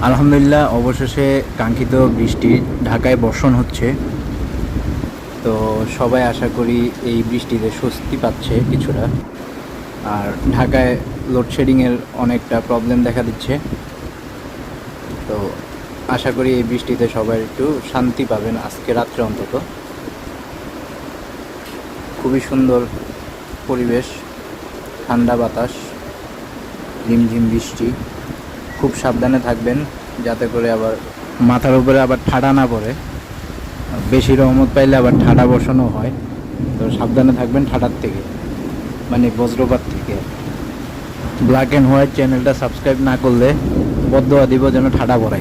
আলহামদুলিল্লাহ, অবশেষে কাঙ্ক্ষিত বৃষ্টি ঢাকায় বর্ষণ হচ্ছে। তো সবাই আশা করি এই বৃষ্টিতে স্বস্তি পাচ্ছে কিছুটা। আর ঢাকায় লোডশেডিংয়ের অনেকটা প্রবলেম দেখা দিচ্ছে। তো আশা করি এই বৃষ্টিতে সবাই একটু শান্তি পাবেন আজকে রাত্রে অন্তত। খুবই সুন্দর পরিবেশ, ঠান্ডা বাতাস, ঝিমঝিম বৃষ্টি। খুব সাবধানে থাকবেন যাতে করে আবার মাথার উপরে আবার ঠাডা না পড়ে। বেশি রহমত পাইলে আবার ঠাডা বসানো হয়। তো সাবধানে থাকবেন ঠাডার থেকে, মানে বজ্রপাত থেকে। ব্ল্যাক অ্যান্ড হোয়াইট চ্যানেলটা সাবস্ক্রাইব না করলে বদদোয়া দিব যেন ঠাডা পড়ে।